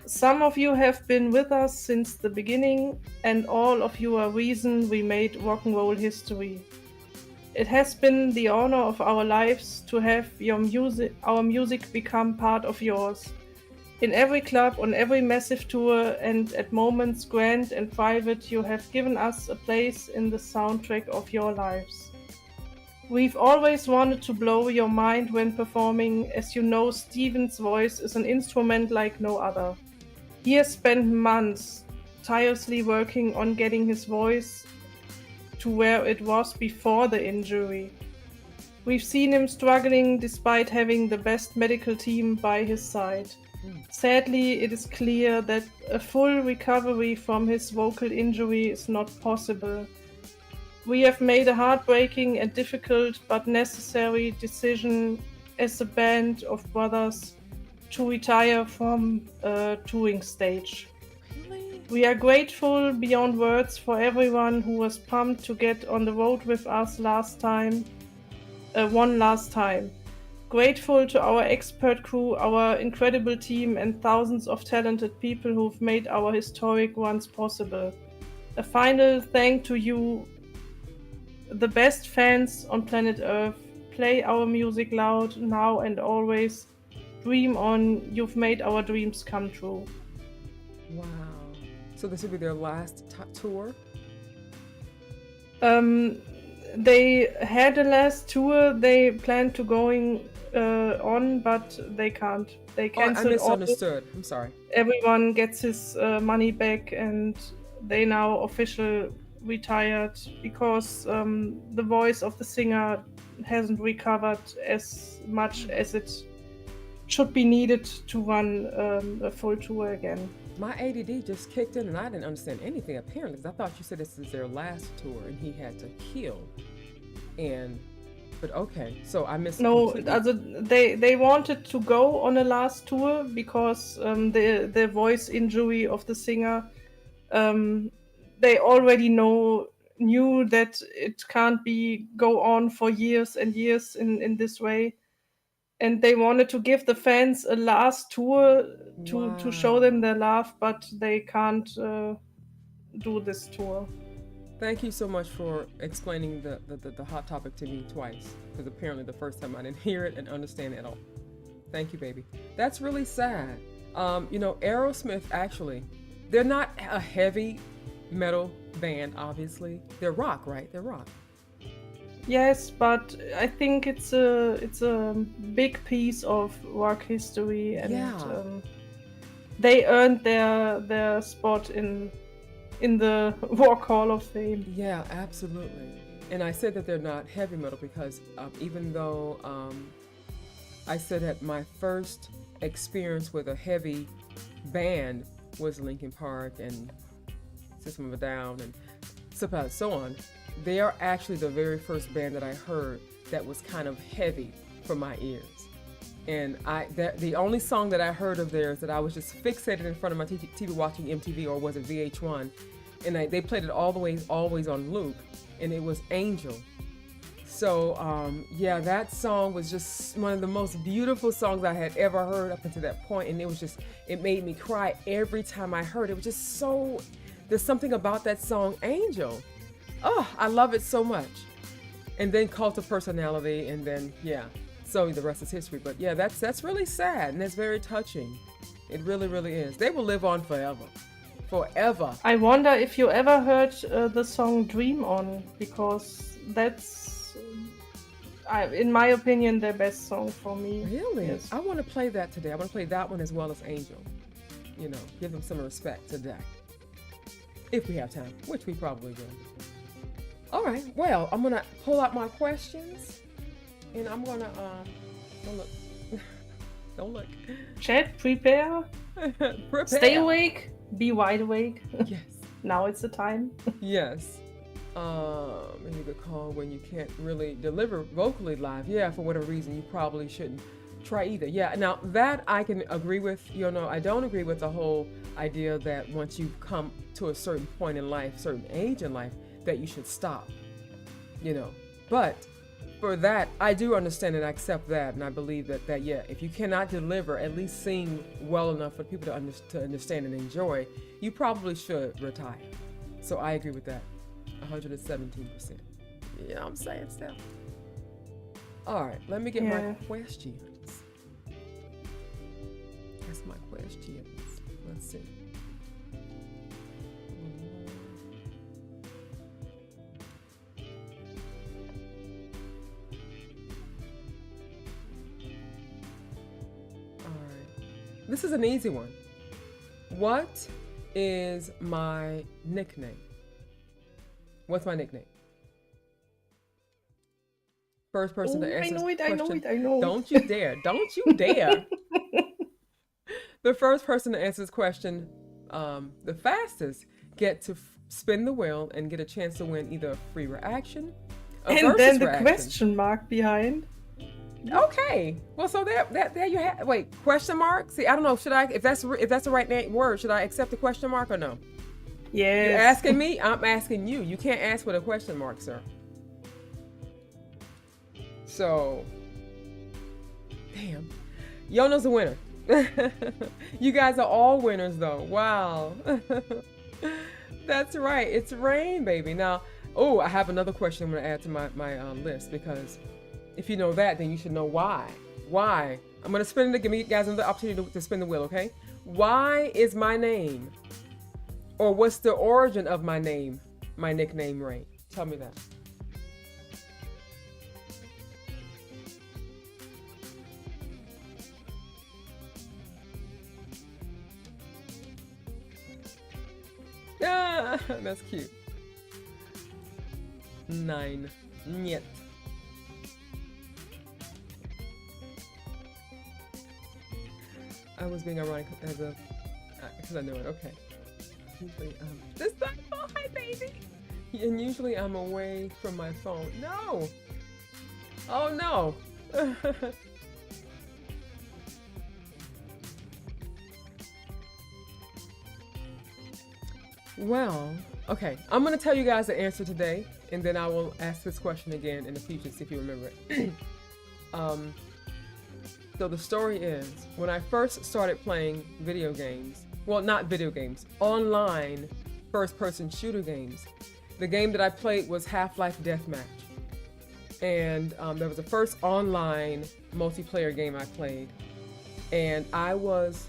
Some of you have been with us since the beginning, and all of you are reason we made rock and roll history. It has been the honor of our lives to have our music become part of yours. In every club, on every massive tour, and at moments grand and private, you have given us a place in the soundtrack of your lives. We've always wanted to blow your mind when performing, as you know Steven's voice is an instrument like no other. He has spent months tirelessly working on getting his voice to where it was before the injury. We've seen him struggling despite having the best medical team by his side. Sadly, it is clear that a full recovery from his vocal injury is not possible. We have made a heartbreaking and difficult but necessary decision as a band of brothers to retire from a touring stage. Really? We are grateful beyond words for everyone who was pumped to get on the road with us one last time. Grateful to our expert crew, our incredible team, and thousands of talented people who've made our historic runs possible. A final thank to you, the best fans on planet Earth. Play our music loud, now and always. Dream on, you've made our dreams come true. Wow. So this will be their last tour? They had a last tour they planned to going on, but they can't. They I canceled all. misunderstood. I'm sorry. Everyone gets his money back, and they now officially retired because the voice of the singer hasn't recovered as much as it should be needed to run a full tour again. My ADD just kicked in and I didn't understand anything apparently because I thought you said this is their last tour and he had to heal. But okay, so I missed. No, they wanted to go on a last tour because the voice injury of the singer, they already knew that it can't go on for years and years in this way, and they wanted to give the fans a last tour to show them their love, but they can't do this tour. Thank you so much for explaining the hot topic to me twice, because apparently the first time I didn't hear it and understand it at all. Thank you, baby. That's really sad. Aerosmith, actually, they're not a heavy metal band, obviously. They're rock, right? They're rock. Yes, but I think it's a big piece of rock history, and they earned their spot in the Rock Hall of Fame. Yeah, absolutely. And I said that they're not heavy metal because even though I said that my first experience with a heavy band was Linkin Park and System of a Down and so on, they are actually the very first band that I heard that was kind of heavy for my ears. And the only song that I heard of theirs that I was just fixated in front of my TV watching MTV, or was it VH1, and they played it always on loop, and it was Angel. So that song was just one of the most beautiful songs I had ever heard up until that point, and it made me cry every time I heard it. It was just there's something about that song, Angel. Oh, I love it so much. And then Cult of Personality, and then so the rest is history. But yeah, that's really sad, and it's very touching. It really, really is. They will live on forever. Forever. I wonder if you ever heard the song Dream On, because that's, in my opinion, their best song for me. Really? Yes. I want to play that today. I want to play that one as well as Angel. Give them some respect today. If we have time, which we probably will. All right, well, I'm going to pull out my questions, and I'm going to, look. Don't look. Chat, prepare. Prepare. Stay awake. Be wide awake. Yes. Now it's the time. Yes. And you could call when you can't really deliver vocally live. Yeah, for whatever reason, you probably shouldn't try either. Yeah, now that I can agree with. I don't agree with the whole idea that once you come to a certain point in life, certain age in life, that you should stop. But for that, I do understand and accept that, and I believe that yeah, if you cannot deliver, at least sing well enough for people to understand and enjoy, you probably should retire. So I agree with that, 117%. You know what I'm saying, Steff? All right, let me get my questions. That's my questions. Let's see. This is an easy one. What is my nickname? What's my nickname? First person to answer this question. I know it. Don't you dare. Don't you dare. The first person to answer this question, the fastest, get to spin the wheel and get a chance to win either a free reaction, and then the question mark behind. Okay, well, so there you have. Wait, question mark? See, I don't know. Should I, if that's the right word, should I accept the question mark or no? Yes. You're asking me. I'm asking you. You can't ask with a question mark, sir. So, damn, Jono's a winner. You guys are all winners, though. Wow, that's right. It's rain, baby. Now, I have another question I'm gonna add to my list, because if you know that, then you should know why. Why? I'm going to spin it. Give me guys another opportunity to spin the wheel, okay? Why is my name, or what's the origin of my name, my nickname, Rain? Tell me that. Ah, that's cute. 9. Niet. I was being ironic because I know it. Okay. Usually, this time, oh, hi, baby. And usually I'm away from my phone. No. Oh no. Well, okay. I'm gonna tell you guys the answer today, and then I will ask this question again in the future, see if you remember it. So the story is, when I first started playing video games, well, not video games, online first-person shooter games, the game that I played was Half-Life Deathmatch. And there was the first online multiplayer game I played, and I was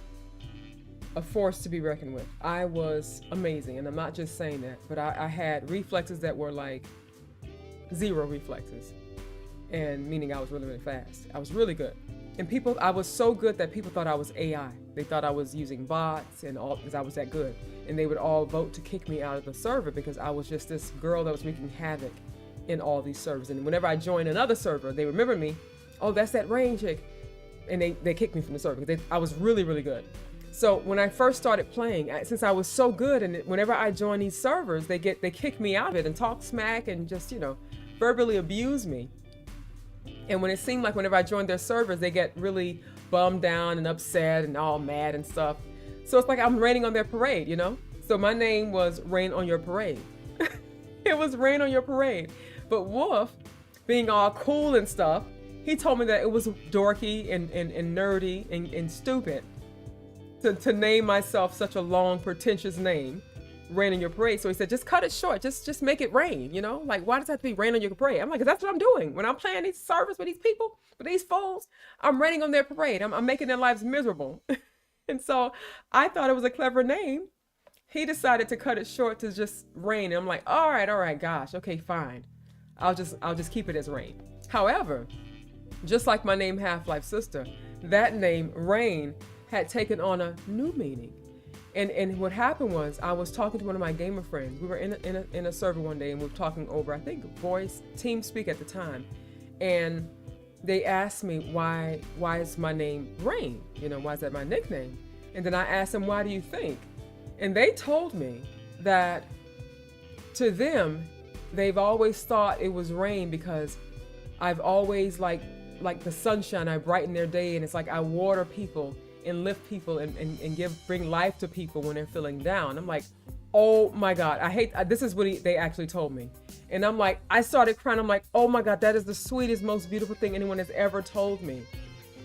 a force to be reckoned with. I was amazing, and I'm not just saying that, but I had reflexes that were like 0 reflexes, and meaning I was really, really fast. I was really good. And I was so good that people thought I was AI. They thought I was using bots and all, because I was that good. And they would all vote to kick me out of the server because I was just this girl that was wreaking havoc in all these servers. And whenever I joined another server, they remember me. Oh, that's that Rain chick. And they kicked me from the server because I was really, really good. So when I first started playing, since I was so good, and whenever I joined these servers, they kick me out of it and talk smack and just, verbally abuse me. And when it seemed like whenever I joined their servers, they get really bummed down and upset and all mad and stuff. So it's like I'm raining on their parade, So my name was Rain on Your Parade. It was Rain on Your Parade. But Wolf, being all cool and stuff, he told me that it was dorky and nerdy and stupid to name myself such a long, pretentious name, Rain on Your Parade. So he said, just cut it short. Just make it rain, Like, why does it have to be Rain on Your Parade? I'm like, 'cause that's what I'm doing. When I'm playing these servers with these people, with these fools, I'm raining on their parade. I'm making their lives miserable. And so I thought it was a clever name. He decided to cut it short to just Rain. And I'm like, all right, gosh, okay, fine. I'll just keep it as Rain. However, just like my name HalfLifeSistah, that name Rain had taken on a new meaning. And what happened was, I was talking to one of my gamer friends. We were in a server one day, and we were talking over, I think, voice, TeamSpeak at the time. And they asked me why is my name Rain? You know, why is that my nickname? And then I asked them, why do you think? And they told me that to them, they've always thought it was rain because I've always like the sunshine. I brighten their day, and it's like I water people and lift people and bring life to people when they're feeling down. I'm like, oh my God, this is what they actually told me. And I'm like, I started crying. I'm like, oh my God, that is the sweetest, most beautiful thing anyone has ever told me.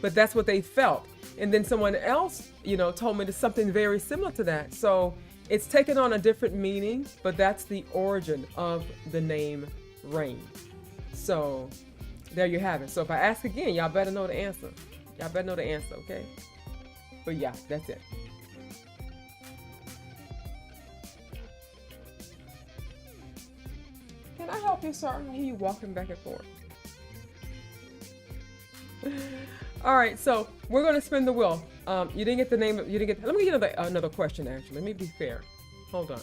But that's what they felt. And then someone else, you know, told me something very similar to that. So it's taken on a different meaning, but that's the origin of the name Rain. So there you have it. So if I ask again, y'all better know the answer. Y'all better know the answer, okay? But yeah, that's it. Can I help you, sir? I hear you walking back and forth. All right, so we're gonna spin the wheel. You didn't get the name of, you didn't get, let me get another question actually. Let me be fair. Hold on.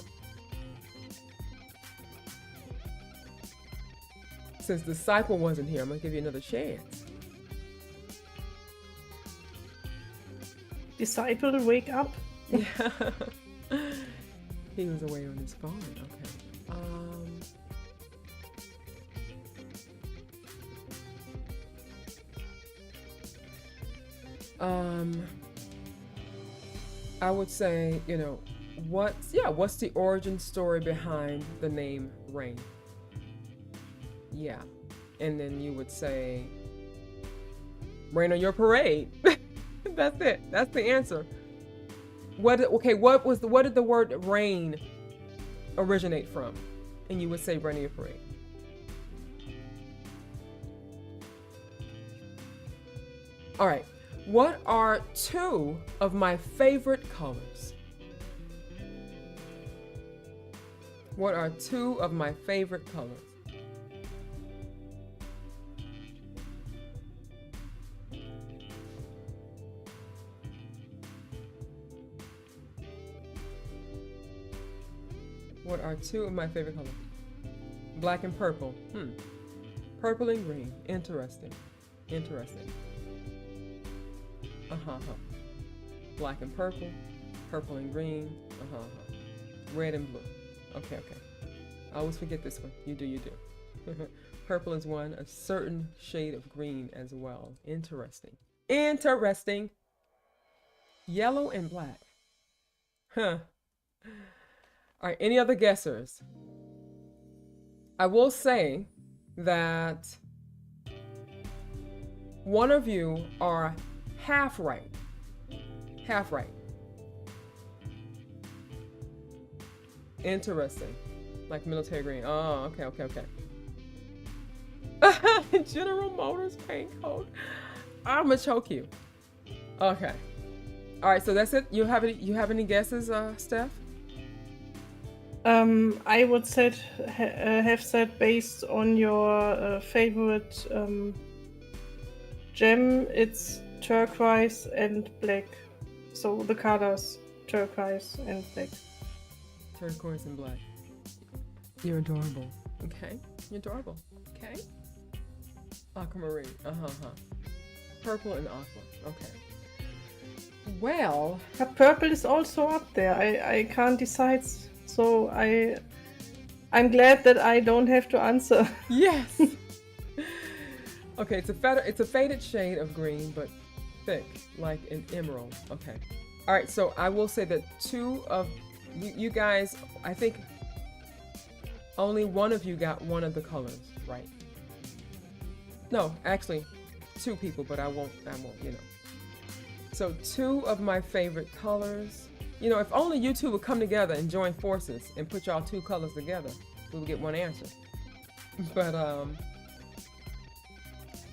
Since Disciple wasn't here, I'm gonna give you another chance. Disciple, wake up. Yeah. He was away on his phone, okay. I would say, you know, what's the origin story behind the name Rain? Yeah. And then you would say, rain on your parade. That's it. That's the answer. What did the word rain originate from? And you would say rain on your parade. All right. What are two of my favorite colors? What are two of my favorite colors? What are two of my favorite colors? Black and purple. Purple and green. Interesting. Interesting. Black and purple, purple and green, red and blue. Okay. I always forget this one. You do. Purple is one, a certain shade of green as well. Interesting. Yellow and black. All right, any other guessers? I will say that one of you are half right. Interesting. Like military green. Oh, okay. General Motors paint coat. I'm gonna choke you. Okay. All right, so that's it. You have any guesses, Steff? I would have said based on your favorite gem, it's turquoise and black. So the colors turquoise and black. Turquoise and black. You're adorable. Okay. You're adorable. Okay. Aquamarine. Purple and aqua. Okay. Well, but purple is also up there. I can't decide. So I'm glad that I don't have to answer. Yes. Okay, it's a faded shade of green, but thick, like an emerald. Okay. All right, so I will say that two of you guys, I think only one of you got one of the colors right. No, actually, two people, but I won't, you know. So two of my favorite colors. You know, if only you two would come together and join forces and put y'all two colors together, we would get one answer. But,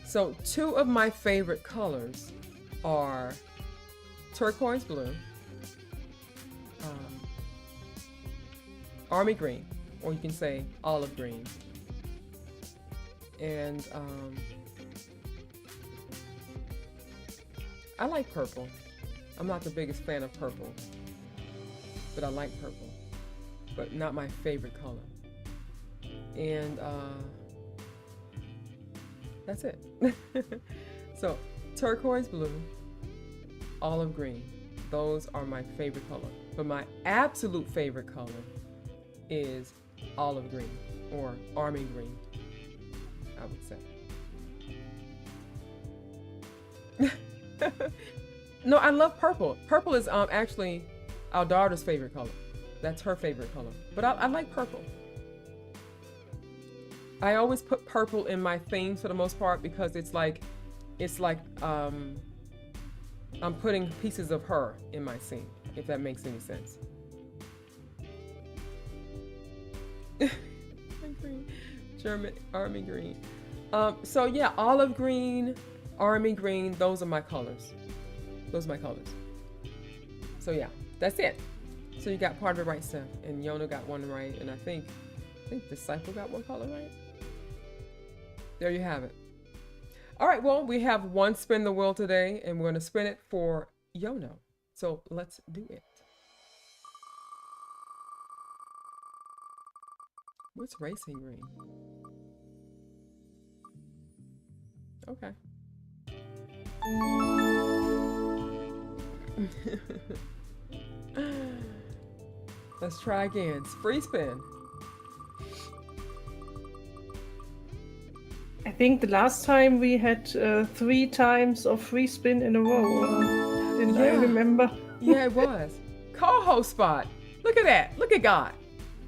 so two of my favorite colors are turquoise blue, army green, or you can say olive green, and I like purple. I'm not the biggest fan of purple, but I like purple, but not my favorite color. And That's it. So turquoise blue, olive green. Those are my favorite color. But my absolute favorite color is olive green or army green, I would say. No, I love purple. Purple is actually our daughter's favorite color. That's her favorite color. But I like purple. I always put purple in my themes for the most part because it's like I'm putting pieces of her in my scene, if that makes any sense. German army green. So yeah, olive green, army green, those are my colors. Those are my colors. So yeah, that's it. So you got part of it right, Steff, and Jono got one right, and I think Disciple got one color right. There you have it. All right, well, we have one spin the wheel today, and we're going to spin it for Jono. So let's do it. What's racing green? Okay. Let's try again. Free spin. I think the last time we had 3 times of free spin in a row. Didn't I remember? Yeah, it was. Co-host spot. Look at that. Look at God.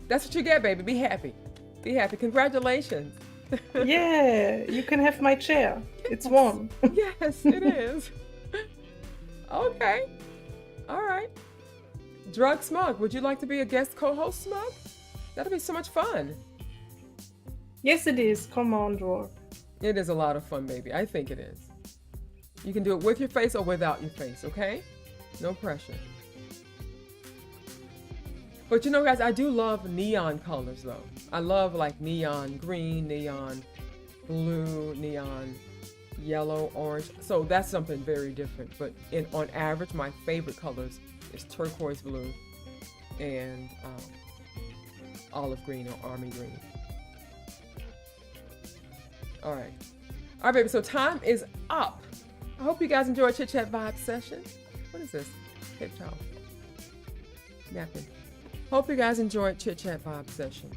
That's what you get, baby. Be happy. Be happy. Congratulations. Yeah, you can have my chair. It's warm. Yes, it is. Okay. All right. Drug Smug, would you like to be a guest co-host, Smug? That'll be so much fun. Yes, it is. Come on, Drog. It is a lot of fun, baby. I think it is. You can do it with your face or without your face, okay? No pressure. But you know, guys, I do love neon colors, though. I love like neon green, neon blue, neon yellow, orange. So that's something very different. But on average, my favorite colors is turquoise blue and olive green or army green. All right, baby, so time is up. I hope you guys enjoyed Chit-Chat Vibe Session. What is this? Paper towel. Napkin. Hope you guys enjoyed Chit-Chat Vibe Session.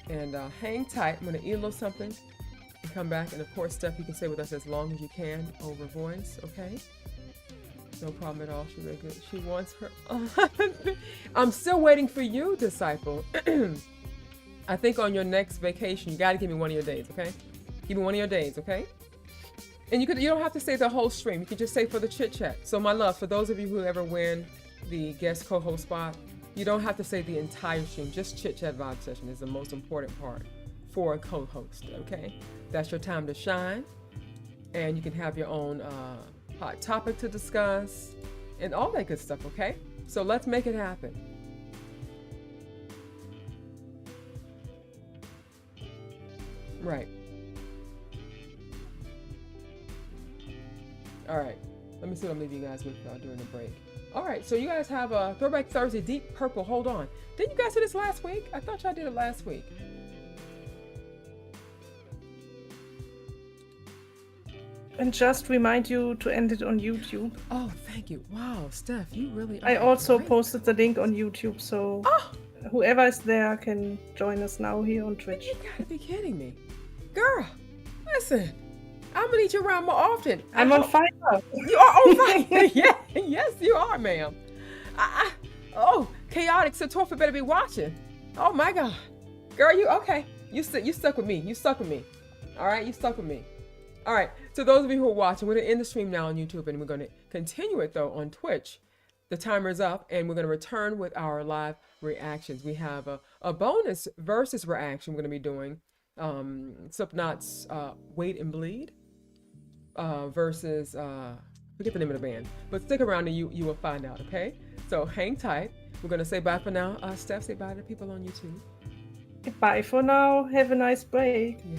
And hang tight. I'm going to eat a little something and come back. And of course, Steff, you can stay with us as long as you can over voice, okay? No problem at all. She's really good. She wants her. I'm still waiting for you, Disciple. I think on your next vacation, you got to give me one of your days, okay? Give me one of your days, okay? And you don't have to say the whole stream. You can just say for the chit chat. So my love, for those of you who ever win the guest co-host spot, you don't have to say the entire stream. Just Chit-Chat Vibe Session is the most important part for a co-host, okay? That's your time to shine. And you can have your own hot topic to discuss and all that good stuff, okay? So let's make it happen. Right. All right. Let me see what I'm leaving you guys with during the break. All right. So you guys have a Throwback Thursday Deep Purple. Hold on. Didn't you guys do this last week? I thought y'all did it last week. And just remind you to end it on YouTube. Oh, thank you. Wow, Steff, you really are I also great. posted the link on YouTube, so whoever is there can join us now here on Twitch. You gotta be kidding me. Girl, listen. I'm gonna need you around more often. I'm on fire. You are on fire. Yeah, yes, you are, ma'am. Oh, chaotic Satofa better be watching. Oh my God, girl, you okay? You stuck with me. You stuck with me. All right, you stuck with me. All right. So those of you who are watching, we're gonna end the stream now on YouTube, and we're gonna continue it though on Twitch. The timer's up, and we're gonna return with our live reactions. We have a bonus versus reaction we're gonna be doing. Slipknot's Wait and Bleed versus forget the name of the band, but stick around and you will find out, okay? So hang tight. We're gonna say bye for now. Steff, say bye to people on YouTube. Bye for now. Have a nice break. Yeah.